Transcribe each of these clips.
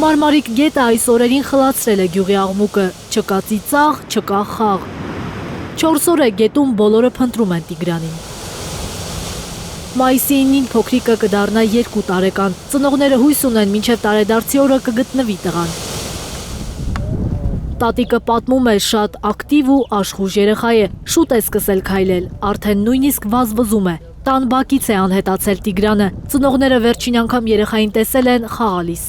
Մարմարիկ գետը այս օրերին խլացրել է գյուղի աղմուկը, չկա ծիծաղ, չկա խաղ։ 4 օր է գետում բոլորը փնտրում են Տիգրանին։ Մայիսի 9-ին փոքրիկը կդառնա 2 տարեկան, ծնողները հույս ունեն մինչև տարեդարձի օրը կգտնվի տղան։ Տատիկը պատմում է, շատ ակտիվ ու աշխույժ երեխա է, շուտ է սկսել քայլել, արդեն նույնիսկ վազվզում է։ Տան բակից է անհետացել Տիգրանը, ծնողները վերջին անգամ երեխային տեսել են խաղալիս։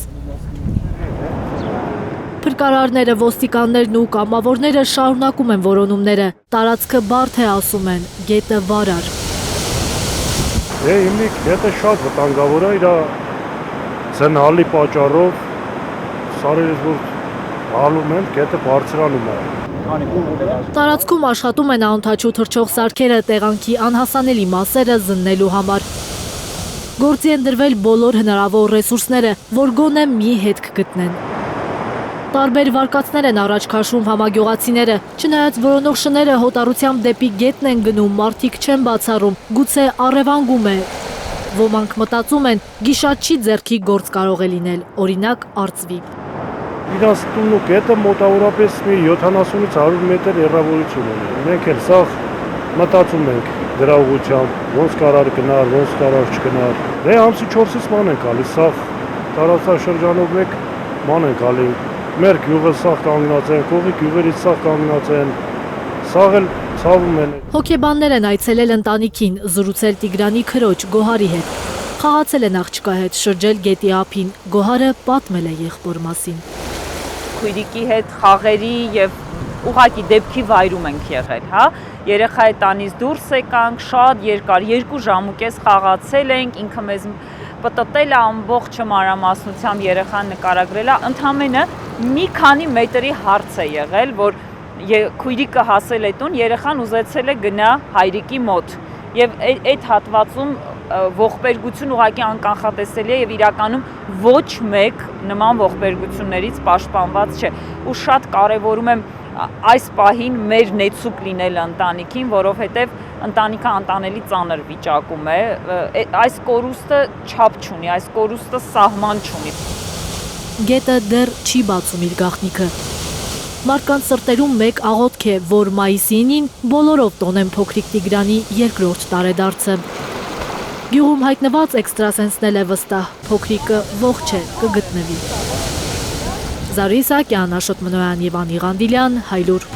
Փրկարարները, ոստիկաններն ու կամավորները շարունակում են որոնումները, տարածքը բարդ է ասում են, գետը վարար։ Հիմնիկ գետը շատ վտանգավոր է, իր ձնալի պատճառով սարերից որ հալում են, գետը բարձրանում է։ Տարածքում աշխատում են անօդաչու թռչող սարքերը տեղանքի անհասանելի մասերը զննելու համար։ Գործի են դրվել բոլոր հնարավոր ռեսուրսները, որ գոնե մի հետք գտնեն։ Տարբեր վարկածներ են առաջ քաշում համագյուղացիները, չնայած որոնող շները հոտառությամբ դեպի գետն են գնում, մարդիկ չեն բացառում, գուցե առևանգում է։ Ոմանք մտածում են, գիշատչի ձեռքի գործ կարող է լինել, օրինակ արծվի։ Իրանց տունն ու գետը մոտավորապես մի 70-ից 100 մետր հեռավորություն ունի։ Մենք էլ սաղ մտածում ենք դրա ուղղությամբ, ոնց կարար գնար, ոնց կարար չգնար։ Դե ամսի 4-ից ման են գալիս, սաղ տարածաշրջանով մեկ ման են գալի։ Մեր գյուղը սաղ կանգնած են, կողի գյուղերից սաղ կանգնած են, սաղ էլ ցավում են։ Հոգեբաններ են այցելել ընտանիքին, զրուցել Տիգրանի քրոջ Գոհարի հետ։ Խաղացել են աղջկա հետ, շրջել գետի ափին, Գոհարը պատմել է եղբոր մասին։ Քույրիկի հետ խաղերի եւ ուղղակի դեպքի վայրում ենք եղել, հա։ Երեխայի տանից դուրս եկանք, շատ երկար, 2 ժամուկես խաղացել ենք, ինքը մեզ պտտել է ամբողջ մանրամասնությամբ երեխան նկարագրել է, ընդամենը մի քանի մետրի հարց է եղել, որ քույրիկը հասել է տուն, երեխան ուզեցել է գնա հայրիկի մոտ եւ այդ հատվածում ողբերգություն ուղղակի անկանխատեսելի է եւ իրականում ոչ մեկ նման ողբերգություններից պաշտպանված չէ ու շատ կարեւորում եմ այս պահին մեր նեցուկ լինել ընտանիքին, որովհետեւ ընտանիքը անտանելի ծանր վիճակում է, այս կորուստը չափ չունի, այս կորուստը սահման չունի։ Գետը դեռ չի բացում իր գաղտնիքը։ Մարդկանց սրտերում մեկ աղոթք է, որ մայիսի 9-ին բոլորով տոնեն փոքրիկ Տիգրանի 2-րդ տարեդարձը։ Գյուղում հայտնված էքստրասենսն է վստահ, փոքրիկը ողջ է, կգտնվի։ Զարի Իսահակյան, Աշոտ Մնոյան, Եվան Իղանդիլյան, Հայլուր։